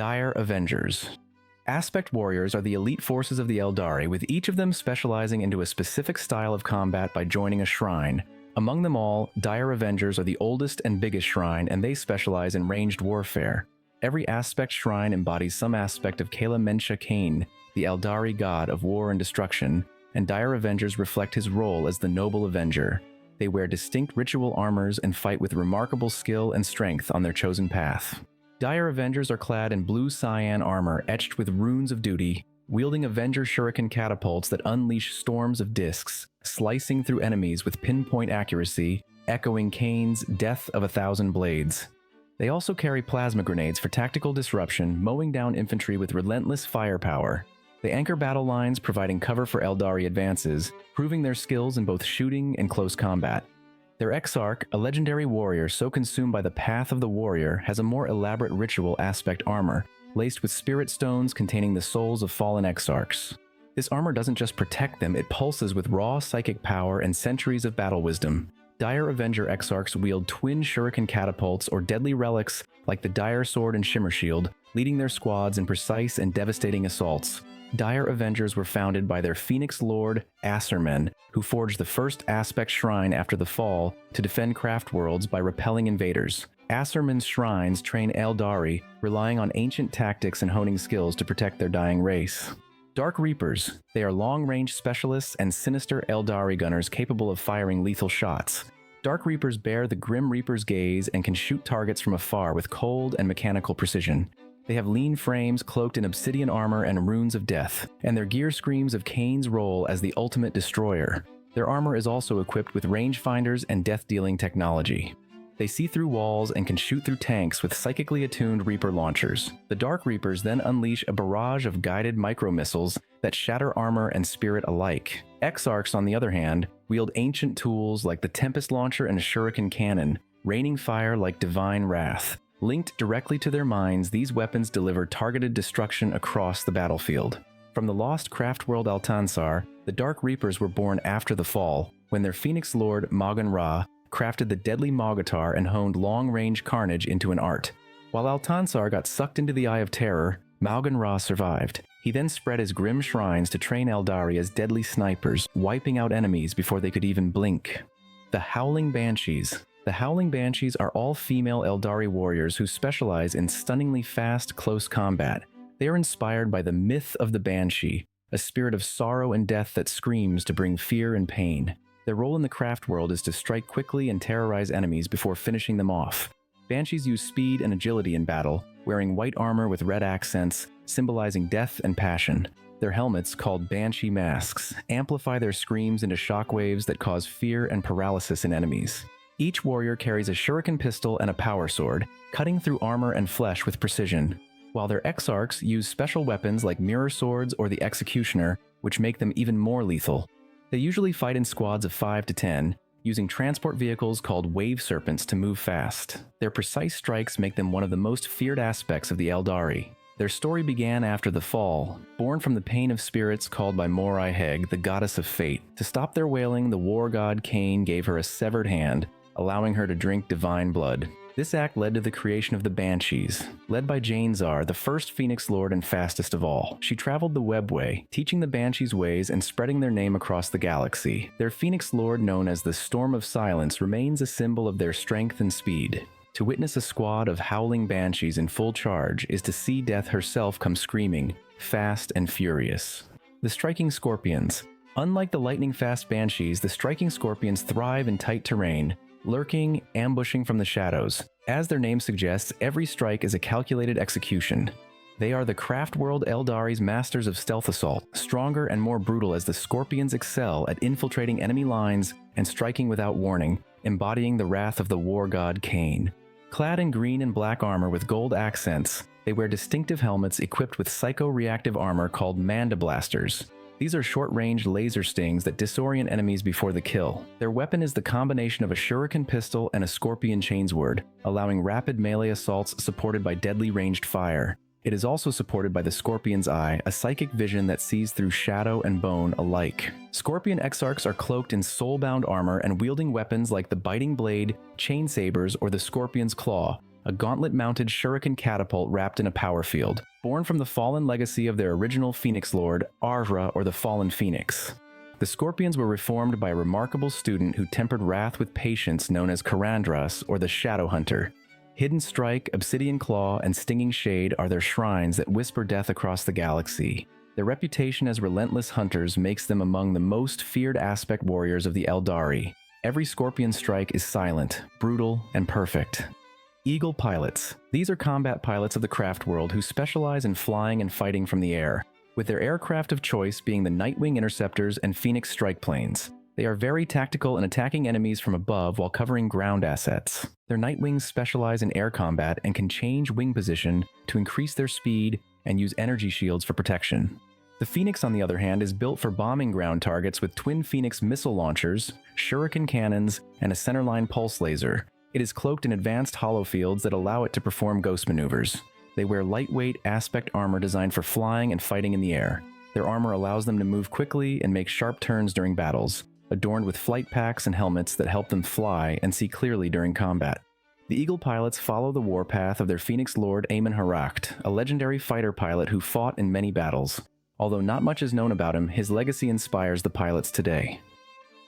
Dire Avengers. Aspect Warriors are the elite forces of the Aeldari, with each of them specializing into a specific style of combat by joining a shrine. Among them all, Dire Avengers are the oldest and biggest shrine, and they specialize in ranged warfare. Every Aspect shrine embodies some aspect of Khaine, the Aeldari god of war and destruction, and Dire Avengers reflect his role as the noble avenger. They wear distinct ritual armors and fight with remarkable skill and strength on their chosen path. Dire Avengers are clad in blue cyan armor etched with runes of duty, wielding Avenger shuriken catapults that unleash storms of discs, slicing through enemies with pinpoint accuracy, echoing Khaine's death of 1,000 blades. They also carry plasma grenades for tactical disruption, mowing down infantry with relentless firepower. They anchor battle lines, providing cover for Aeldari advances, proving their skills in both shooting and close combat. Their Exarch, a legendary warrior so consumed by the path of the warrior, has a more elaborate ritual aspect armor, laced with spirit stones containing the souls of fallen Exarchs. This armor doesn't just protect them, it pulses with raw psychic power and centuries of battle wisdom. Dire Avenger Exarchs wield twin shuriken catapults or deadly relics like the Dire Sword and Shimmer Shield, leading their squads in precise and devastating assaults. Dire Avengers were founded by their Phoenix Lord, Acermen, who forged the first Aspect Shrine after the Fall to defend Craftworlds by repelling invaders. Acermen's shrines train Aeldari, relying on ancient tactics and honing skills to protect their dying race. Dark Reapers. They are long-range specialists and sinister Aeldari gunners capable of firing lethal shots. Dark Reapers bear the Grim Reaper's gaze and can shoot targets from afar with cold and mechanical precision. They have lean frames cloaked in obsidian armor and runes of death, and their gear screams of Khaine's role as the ultimate destroyer. Their armor is also equipped with rangefinders and death-dealing technology. They see through walls and can shoot through tanks with psychically attuned Reaper launchers. The Dark Reapers then unleash a barrage of guided micro-missiles that shatter armor and spirit alike. Exarchs, on the other hand, wield ancient tools like the Tempest Launcher and Shuriken Cannon, raining fire like divine wrath. Linked directly to their minds, these weapons deliver targeted destruction across the battlefield. From the lost Craftworld Altansar, the Dark Reapers were born after the Fall, when their Phoenix Lord, Magan Ra, crafted the deadly Mogatar and honed long-range carnage into an art. While Altansar got sucked into the Eye of Terror, Magan Ra survived. He then spread his grim shrines to train Aeldari as deadly snipers, wiping out enemies before they could even blink. The Howling Banshees. The Howling Banshees are all female Aeldari warriors who specialize in stunningly fast, close combat. They are inspired by the myth of the Banshee, a spirit of sorrow and death that screams to bring fear and pain. Their role in the craft world is to strike quickly and terrorize enemies before finishing them off. Banshees use speed and agility in battle, wearing white armor with red accents, symbolizing death and passion. Their helmets, called Banshee masks, amplify their screams into shockwaves that cause fear and paralysis in enemies. Each warrior carries a shuriken pistol and a power sword, cutting through armor and flesh with precision, while their Exarchs use special weapons like mirror swords or the Executioner, which make them even more lethal. They usually fight in squads of 5 to 10, using transport vehicles called wave serpents to move fast. Their precise strikes make them one of the most feared aspects of the Aeldari. Their story began after the Fall, born from the pain of spirits called by Morai Heg, the goddess of fate. To stop their wailing, the war god Khaine gave her a severed hand, allowing her to drink divine blood. This act led to the creation of the Banshees, led by Janezar, the first Phoenix Lord and fastest of all. She traveled the Webway, teaching the Banshees' ways and spreading their name across the galaxy. Their Phoenix Lord, known as the Storm of Silence, remains a symbol of their strength and speed. To witness a squad of howling Banshees in full charge is to see death herself come screaming, fast and furious. The Striking Scorpions. Unlike the lightning-fast Banshees, the Striking Scorpions thrive in tight terrain, lurking, ambushing from the shadows. As their name suggests, every strike is a calculated execution. They are the Craftworld Aeldari's masters of stealth assault, stronger and more brutal as the Scorpions excel at infiltrating enemy lines and striking without warning, embodying the wrath of the war god Khaine. Clad in green and black armor with gold accents, they wear distinctive helmets equipped with psycho-reactive armor called Mandiblasters. These are short-range laser stings that disorient enemies before the kill. Their weapon is the combination of a shuriken pistol and a scorpion chainsword, allowing rapid melee assaults supported by deadly ranged fire. It is also supported by the Scorpion's Eye, a psychic vision that sees through shadow and bone alike. Scorpion Exarchs are cloaked in soul-bound armor and wielding weapons like the Biting Blade, Chain Sabers, or the Scorpion's Claw, a gauntlet-mounted shuriken catapult wrapped in a power field, born from the fallen legacy of their original Phoenix Lord, Arvra, or the Fallen Phoenix. The Scorpions were reformed by a remarkable student who tempered wrath with patience known as Karandras, or the Shadow Hunter. Hidden Strike, Obsidian Claw, and Stinging Shade are their shrines that whisper death across the galaxy. Their reputation as relentless hunters makes them among the most feared aspect warriors of the Aeldari. Every Scorpion strike is silent, brutal, and perfect. Eagle Pilots. These are combat pilots of the craft world who specialize in flying and fighting from the air, with their aircraft of choice being the Nightwing Interceptors and Phoenix Strike Planes. They are very tactical in attacking enemies from above while covering ground assets. Their Nightwings specialize in air combat and can change wing position to increase their speed and use energy shields for protection. The Phoenix, on the other hand, is built for bombing ground targets with twin Phoenix missile launchers, shuriken cannons, and a centerline pulse laser. It is cloaked in advanced hollow fields that allow it to perform ghost maneuvers. They wear lightweight aspect armor designed for flying and fighting in the air. Their armor allows them to move quickly and make sharp turns during battles, adorned with flight packs and helmets that help them fly and see clearly during combat. The Eagle Pilots follow the warpath of their Phoenix Lord Aemon Haracht, a legendary fighter pilot who fought in many battles. Although not much is known about him, his legacy inspires the pilots today.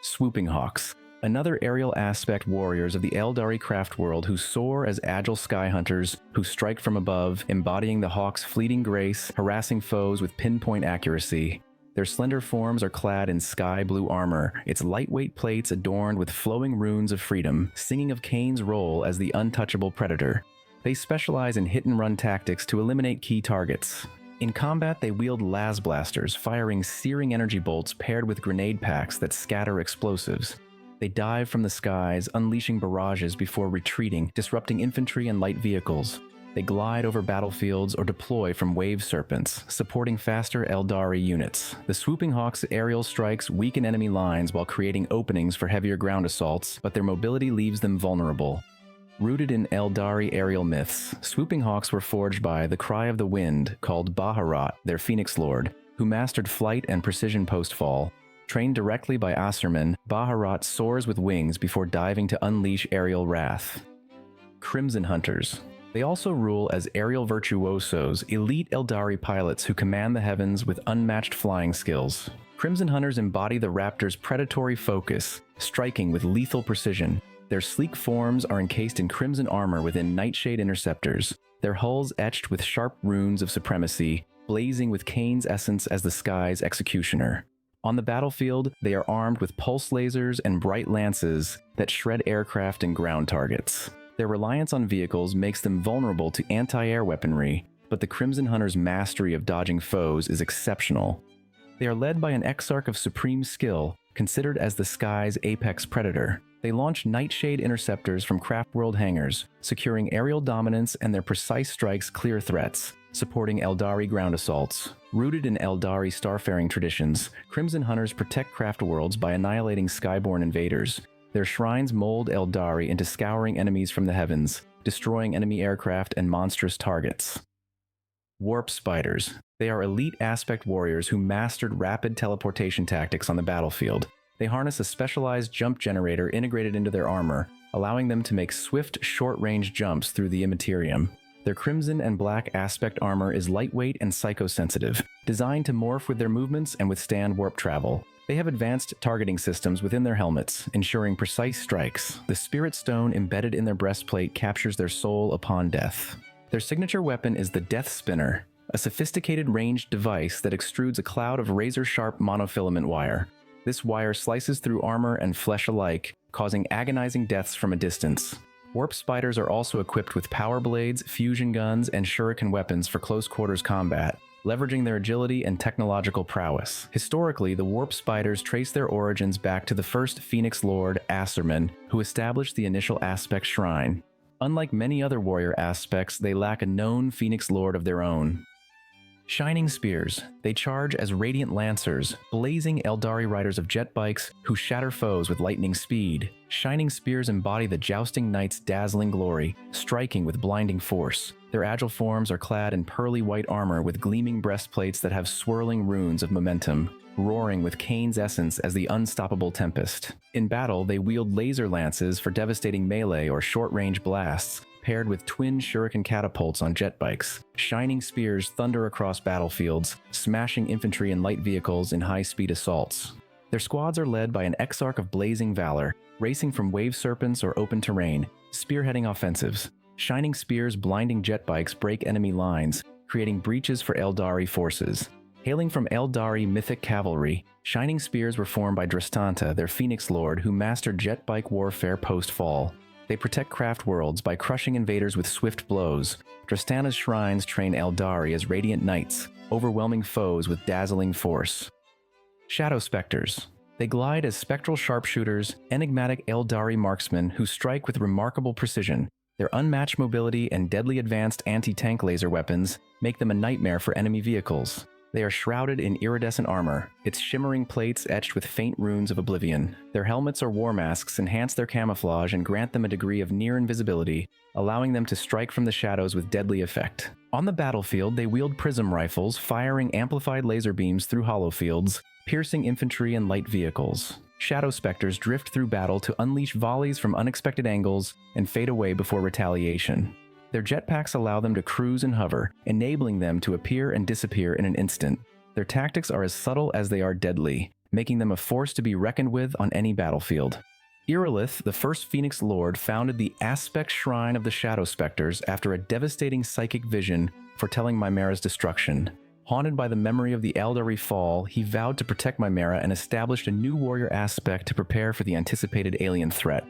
Swooping Hawks. Another aerial aspect warriors of the Aeldari Craftworld who soar as agile sky hunters who strike from above, embodying the hawk's fleeting grace, harassing foes with pinpoint accuracy. Their slender forms are clad in sky blue armor, its lightweight plates adorned with flowing runes of freedom, singing of Khaine's role as the untouchable predator. They specialize in hit-and-run tactics to eliminate key targets. In combat, they wield las blasters, firing searing energy bolts paired with grenade packs that scatter explosives. They dive from the skies, unleashing barrages before retreating, disrupting infantry and light vehicles. They glide over battlefields or deploy from wave serpents, supporting faster Aeldari units. The Swooping Hawks' aerial strikes weaken enemy lines while creating openings for heavier ground assaults, but their mobility leaves them vulnerable. Rooted in Aeldari aerial myths, Swooping Hawks were forged by the Cry of the Wind, called Baharat, their Phoenix Lord, who mastered flight and precision post-fall. Trained directly by Asurman, Baharat soars with wings before diving to unleash aerial wrath. Crimson Hunters. They also rule as aerial virtuosos, elite Aeldari pilots who command the heavens with unmatched flying skills. Crimson Hunters embody the Raptor's predatory focus, striking with lethal precision. Their sleek forms are encased in crimson armor within Nightshade Interceptors, their hulls etched with sharp runes of supremacy, blazing with Khaine's essence as the sky's executioner. On the battlefield, they are armed with pulse lasers and bright lances that shred aircraft and ground targets. Their reliance on vehicles makes them vulnerable to anti-air weaponry, but the Crimson Hunter's mastery of dodging foes is exceptional. They are led by an exarch of supreme skill, considered as the sky's apex predator. They launch Nightshade Interceptors from Craftworld hangars, securing aerial dominance, and their precise strikes clear threats, supporting Aeldari ground assaults. Rooted in Aeldari starfaring traditions, Crimson Hunters protect Craftworlds by annihilating skyborne invaders. Their shrines mold Aeldari into scouring enemies from the heavens, destroying enemy aircraft and monstrous targets. Warp Spiders. They are elite aspect warriors who mastered rapid teleportation tactics on the battlefield. They harness a specialized jump generator integrated into their armor, allowing them to make swift, short-range jumps through the immaterium. Their crimson and black aspect armor is lightweight and psychosensitive, designed to morph with their movements and withstand warp travel. They have advanced targeting systems within their helmets, ensuring precise strikes. The Spirit Stone embedded in their breastplate captures their soul upon death. Their signature weapon is the Death Spinner, a sophisticated ranged device that extrudes a cloud of razor-sharp monofilament wire. This wire slices through armor and flesh alike, causing agonizing deaths from a distance. Warp Spiders are also equipped with power blades, fusion guns, and shuriken weapons for close-quarters combat, leveraging their agility and technological prowess. Historically, the Warp Spiders trace their origins back to the first Phoenix Lord, Asurman, who established the initial Aspect Shrine. Unlike many other warrior aspects, they lack a known Phoenix Lord of their own. Shining Spears. They charge as radiant lancers, blazing Aeldari riders of jet bikes who shatter foes with lightning speed. Shining Spears embody the jousting knight's dazzling glory, striking with blinding force. Their agile forms are clad in pearly white armor with gleaming breastplates that have swirling runes of momentum, roaring with Khaine's essence as the unstoppable tempest. In battle, they wield laser lances for devastating melee or short-range blasts, paired with twin shuriken catapults on jet bikes. Shining spears thunder across battlefields, smashing infantry and light vehicles in high-speed assaults. Their squads are led by an exarch of blazing valor, racing from wave serpents or open terrain, spearheading offensives. Shining spears blinding jet bikes break enemy lines, creating breaches for Aeldari forces. Hailing from Aeldari mythic cavalry, shining spears were formed by Drastanta, their Phoenix Lord, who mastered jet bike warfare post-fall. They protect Craftworlds by crushing invaders with swift blows. Drastanta's shrines train Aeldari as radiant knights, overwhelming foes with dazzling force. Shadow Spectres. They glide as spectral sharpshooters, enigmatic Aeldari marksmen who strike with remarkable precision. Their unmatched mobility and deadly advanced anti-tank laser weapons make them a nightmare for enemy vehicles. They are shrouded in iridescent armor, its shimmering plates etched with faint runes of oblivion. Their helmets or war masks enhance their camouflage and grant them a degree of near invisibility, allowing them to strike from the shadows with deadly effect. On the battlefield, they wield prism rifles, firing amplified laser beams through hollow fields, piercing infantry and light vehicles. Shadow Spectres drift through battle to unleash volleys from unexpected angles and fade away before retaliation. Their jetpacks allow them to cruise and hover, enabling them to appear and disappear in an instant. Their tactics are as subtle as they are deadly, making them a force to be reckoned with on any battlefield. Irilith, the first Phoenix Lord, founded the Aspect Shrine of the Shadow Spectres after a devastating psychic vision foretelling Mimera's destruction. Haunted by the memory of the Aeldari fall, he vowed to protect Mimera and established a new warrior aspect to prepare for the anticipated alien threat.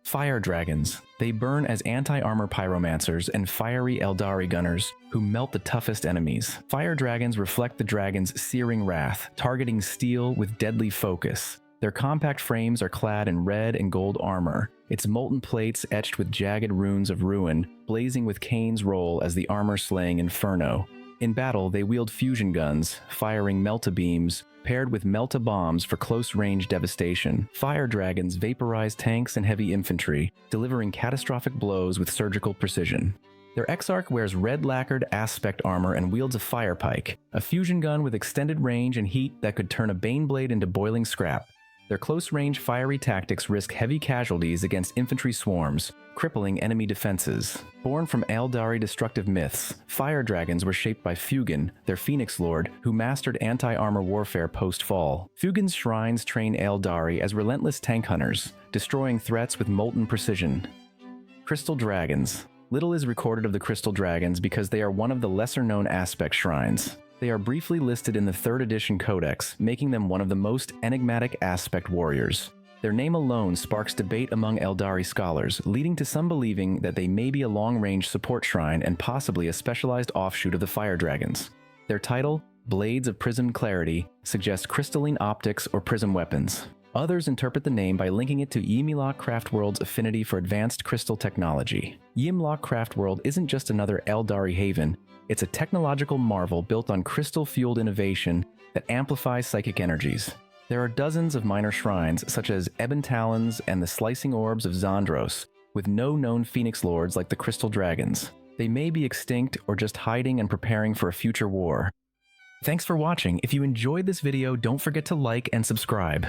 Fire Dragons. They burn as anti-armor pyromancers and fiery Aeldari gunners who melt the toughest enemies. Fire Dragons reflect the dragon's searing wrath, targeting steel with deadly focus. Their compact frames are clad in red and gold armor, its molten plates etched with jagged runes of ruin, blazing with Khaine's role as the armor-slaying inferno. In battle, they wield fusion guns, firing melta beams, paired with melta bombs for close-range devastation. Fire Dragons vaporize tanks and heavy infantry, delivering catastrophic blows with surgical precision. Their exarch wears red-lacquered aspect armor and wields a fire pike, a fusion gun with extended range and heat that could turn a baneblade into boiling scrap. Their close-range fiery tactics risk heavy casualties against infantry swarms, crippling enemy defenses. Born from Aeldari destructive myths, Fire Dragons were shaped by Fugan, their Phoenix Lord, who mastered anti-armor warfare post-fall. Fugan's shrines train Aeldari as relentless tank hunters, destroying threats with molten precision. Crystal Dragons. Little is recorded of the Crystal Dragons because they are one of the lesser-known aspect shrines. They are briefly listed in the 3rd edition Codex, making them one of the most enigmatic aspect warriors. Their name alone sparks debate among Aeldari scholars, leading to some believing that they may be a long-range support shrine and possibly a specialized offshoot of the Fire Dragons. Their title, Blades of Prismed Clarity, suggests crystalline optics or prism weapons. Others interpret the name by linking it to Aeldari Craftworlds' affinity for advanced crystal technology. Aeldari Craftworld isn't just another Aeldari haven, it's a technological marvel built on crystal-fueled innovation that amplifies psychic energies. There are dozens of minor shrines, such as Ebon Talons and the Slicing Orbs of Zandros, with no known Phoenix Lords like the Crystal Dragons. They may be extinct or just hiding and preparing for a future war. Thanks for watching. If you enjoyed this video, don't forget to like and subscribe.